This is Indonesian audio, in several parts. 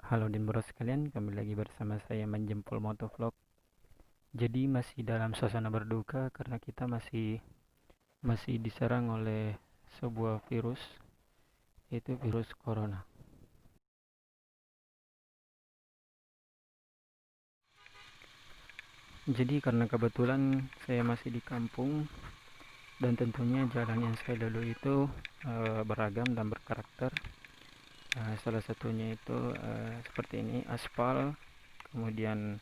Halo Dinbro sekalian, kembali lagi bersama saya Menjempol Motovlog. Jadi masih dalam suasana berduka karena kita masih diserang oleh sebuah virus, yaitu virus corona. Jadi karena kebetulan saya masih di kampung dan tentunya jalan yang saya lalui itu beragam dan berkarakter. Salah satunya itu seperti ini, aspal, kemudian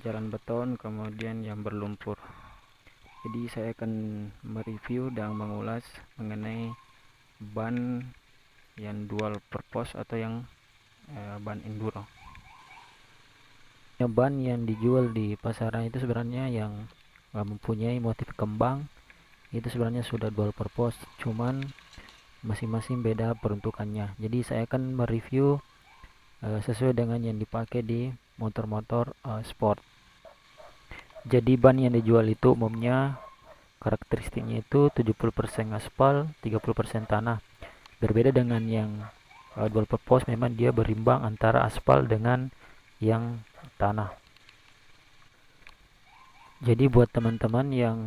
jalan beton, kemudian yang berlumpur. Jadi saya akan mereview dan mengulas mengenai ban yang dual purpose atau yang ban enduro. Ban yang dijual di pasaran itu sebenarnya yang mempunyai motif kembang itu sebenarnya sudah dual purpose, cuman masing-masing beda peruntukannya. Jadi saya akan mereview sesuai dengan yang dipakai di motor-motor sport. Jadi ban yang dijual itu umumnya karakteristiknya itu 70% aspal, 30% tanah. Berbeda dengan yang dual purpose, memang dia berimbang antara aspal dengan yang tanah. Jadi buat teman-teman yang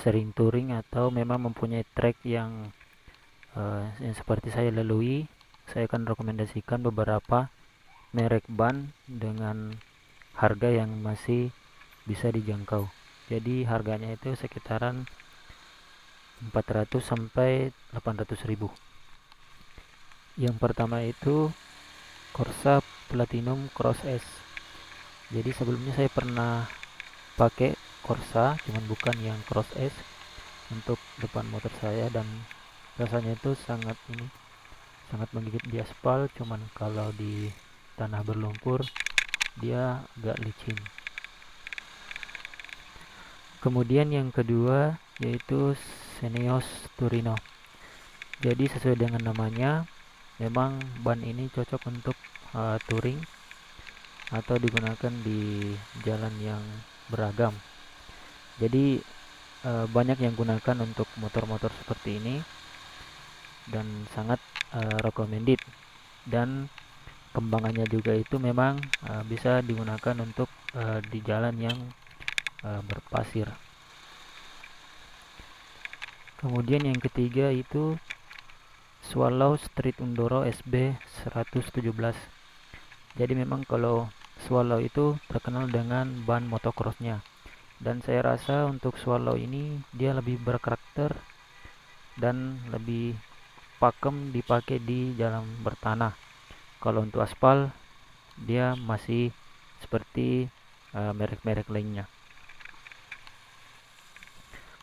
sering touring atau memang mempunyai trek yang seperti saya lalui, saya akan rekomendasikan beberapa merek ban dengan harga yang masih bisa dijangkau. Jadi harganya itu sekitaran 400 sampai 800 ribu. Yang pertama itu Corsa Platinum Cross S. Jadi sebelumnya saya pernah pakai Corsa, cuman bukan yang Cross S untuk depan motor saya, dan rasanya itu sangat menggigit di aspal, cuman kalau di tanah berlumpur dia agak licin. Kemudian yang kedua yaitu Seneos Turino. Jadi sesuai dengan namanya, memang ban ini cocok untuk touring atau digunakan di jalan yang beragam. Jadi banyak yang gunakan untuk motor-motor seperti ini dan sangat recommended, dan kembangannya juga itu memang bisa digunakan untuk di jalan yang berpasir. Kemudian yang ketiga itu Swallow Street Enduro SB 117. Jadi memang kalau Swallow itu terkenal dengan ban motocrossnya, dan saya rasa untuk Swallow ini dia lebih berkarakter dan lebih pakem dipakai di jalan bertanah. Kalau untuk aspal dia masih seperti merek-merek lainnya.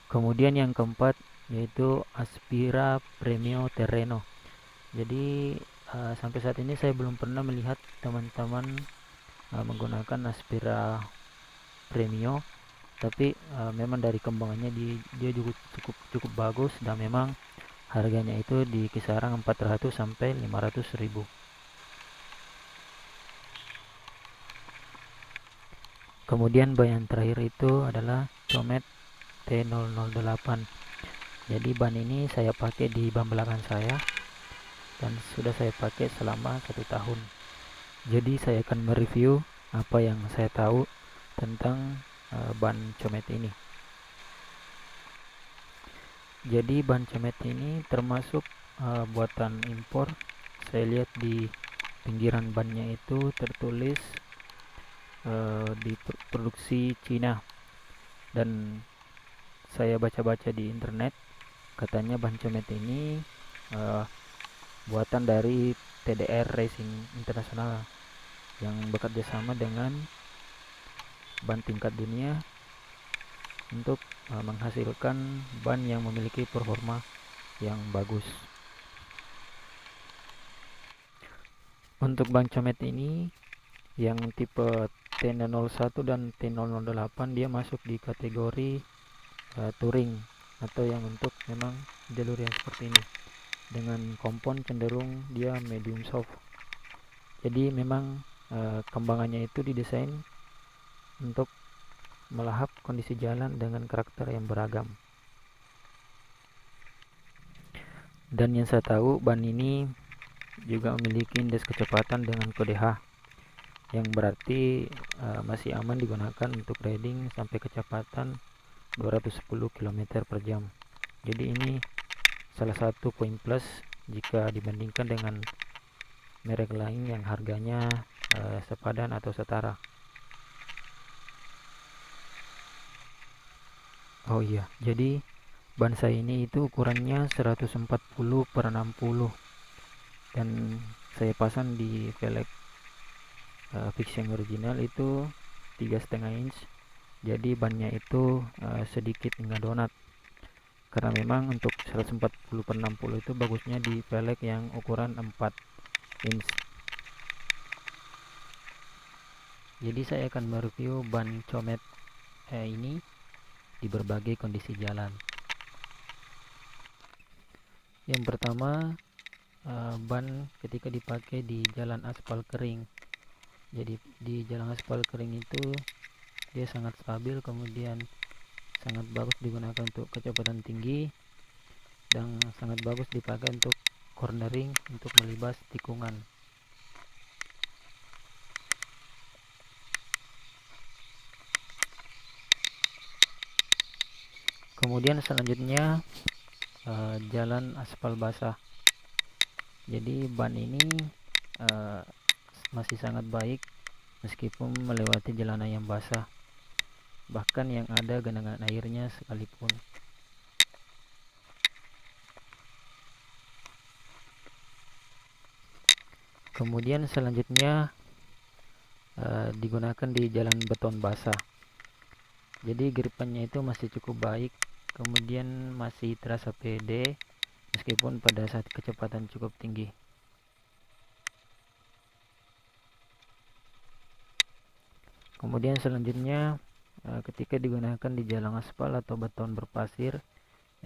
Kemudian yang keempat yaitu Aspira Premio Terreno. Jadi sampai saat ini saya belum pernah melihat teman-teman menggunakan Aspira Premio, tapi memang dari kembangannya dia juga cukup bagus, dan memang harganya itu di kisaran 400 sampai 500 ribu. Kemudian ban yang terakhir itu adalah Comet T008. Jadi ban ini saya pakai di ban belakang saya dan sudah saya pakai selama 1 tahun. Jadi saya akan mereview apa yang saya tahu tentang ban Comet ini. Jadi ban Comet ini termasuk buatan impor. Saya lihat di pinggiran bannya itu tertulis diproduksi Cina, dan saya baca-baca di internet katanya ban Comet ini buatan dari TDR Racing International yang bekerja sama dengan ban tingkat dunia untuk menghasilkan ban yang memiliki performa yang bagus. Untuk ban Comet ini yang tipe T001 dan T008 dia masuk di kategori touring atau yang untuk memang jalur yang seperti ini, dengan kompon cenderung dia medium soft. Jadi memang kembangannya itu didesain untuk melahap kondisi jalan dengan karakter yang beragam. Dan yang saya tahu ban ini juga memiliki indeks kecepatan dengan kode H, yang berarti masih aman digunakan untuk riding sampai kecepatan 210 km per jam. Jadi ini salah satu poin plus jika dibandingkan dengan merek lain yang harganya sepadan atau setara. Oh iya, jadi ban saya ini itu ukurannya 140 per 60 dan saya pasang di velg fixing original itu 3,5 inch. Jadi bannya itu sedikit nggak donat, karena memang untuk 140 per 60 itu bagusnya di velg yang ukuran 4 inch. Jadi saya akan mereview ban Comet ini di berbagai kondisi jalan. Yang pertama, ban ketika dipakai di jalan aspal kering. Jadi di jalan aspal kering itu dia sangat stabil, kemudian sangat bagus digunakan untuk kecepatan tinggi dan sangat bagus dipakai untuk cornering, untuk melibas tikungan. Kemudian selanjutnya jalan aspal basah. Jadi ban ini masih sangat baik meskipun melewati jalanan yang basah, bahkan yang ada genangan airnya sekalipun. Kemudian selanjutnya digunakan di jalan beton basah. Jadi gripannya itu masih cukup baik, kemudian masih terasa pede meskipun pada saat kecepatan cukup tinggi. Kemudian selanjutnya ketika digunakan di jalan aspal atau beton berpasir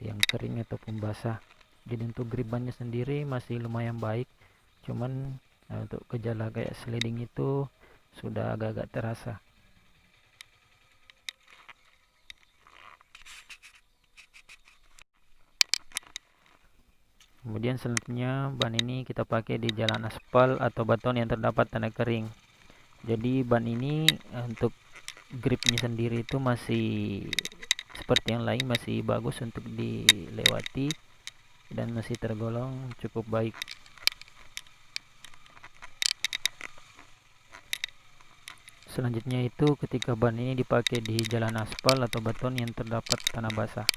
yang kering ataupun basah, jadi untuk gripannya sendiri masih lumayan baik, cuman untuk gejala kayak sliding itu sudah agak-agak terasa. Kemudian selanjutnya ban ini kita pakai di jalan aspal atau beton yang terdapat tanah kering. Jadi ban ini untuk gripnya sendiri itu masih seperti yang lain, masih bagus untuk dilewati dan masih tergolong cukup baik. Selanjutnya itu ketika ban ini dipakai di jalan aspal atau beton yang terdapat tanah basah.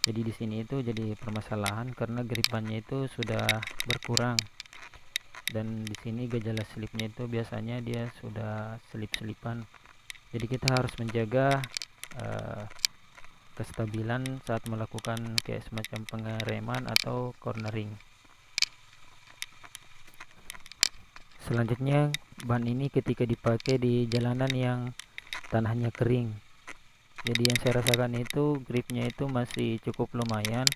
Jadi di sini itu jadi permasalahan karena gripannya itu sudah berkurang, dan di sini gejala slipnya itu biasanya dia sudah selip-selipan. Jadi kita harus menjaga kestabilan saat melakukan kayak semacam pengereman atau cornering. Selanjutnya ban ini ketika dipakai di jalanan yang tanahnya kering, jadi yang saya rasakan itu gripnya itu masih cukup lumayan,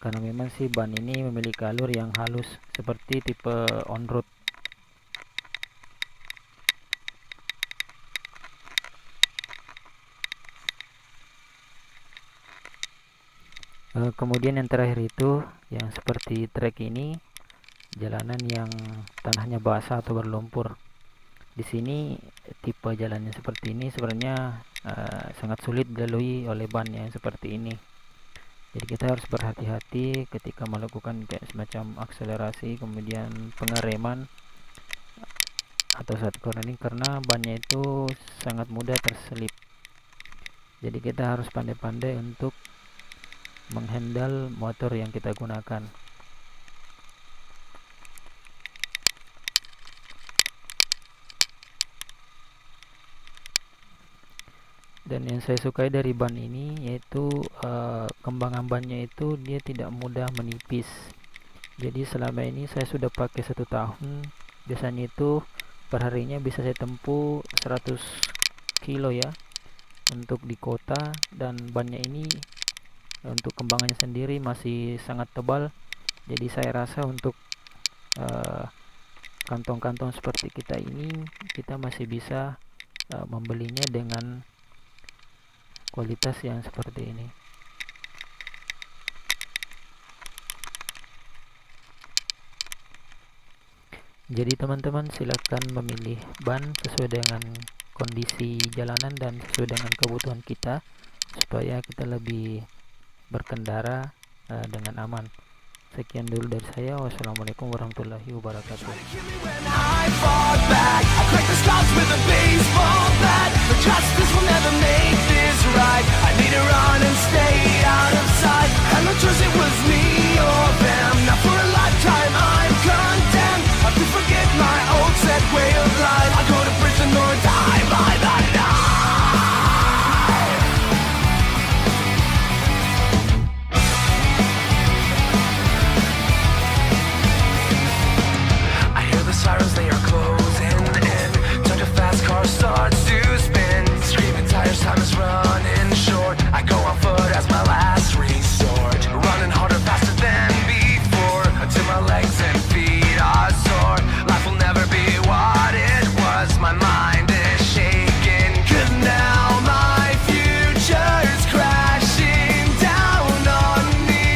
karena memang sih ban ini memiliki alur yang halus seperti tipe on-road. Kemudian yang terakhir itu yang seperti trek ini, jalanan yang tanahnya basah atau berlumpur. Di sini tipe jalannya seperti ini sebenarnya sangat sulit dilalui oleh ban yang seperti ini. Jadi kita harus berhati-hati ketika melakukan kayak semacam akselerasi, kemudian pengereman atau saat cornering, karena bannya itu sangat mudah terselip. Jadi kita harus pandai-pandai untuk menghandle motor yang kita gunakan. Dan yang saya sukai dari ban ini yaitu kembangan bannya itu dia tidak mudah menipis. Jadi selama ini saya sudah pakai 1 tahun, biasanya itu perharinya bisa saya tempuh 100 kilo ya untuk di kota, dan bannya ini untuk kembangannya sendiri masih sangat tebal. Jadi saya rasa untuk kantong-kantong seperti kita ini, kita masih bisa membelinya dengan kualitas yang seperti ini. Jadi teman-teman silakan memilih ban sesuai dengan kondisi jalanan dan sesuai dengan kebutuhan kita supaya kita lebih berkendara dengan aman. Sekian dulu dari saya. Wassalamualaikum warahmatullahi wabarakatuh. I hear the sirens, they are closing in. Such a fast car starts to spin. Screaming tires, time is running short. I go on foot as my last resort. Running harder, faster than before. Until my legs and feet are sore. Life will never be what it was. My mind is shaking. 'Cause now my future's crashing down on me.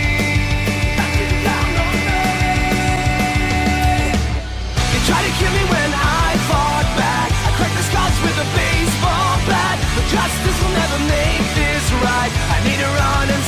You tried to kill me when I fought back. I cracked the scars with a baseball bat. But justice will never make this right. I need to run and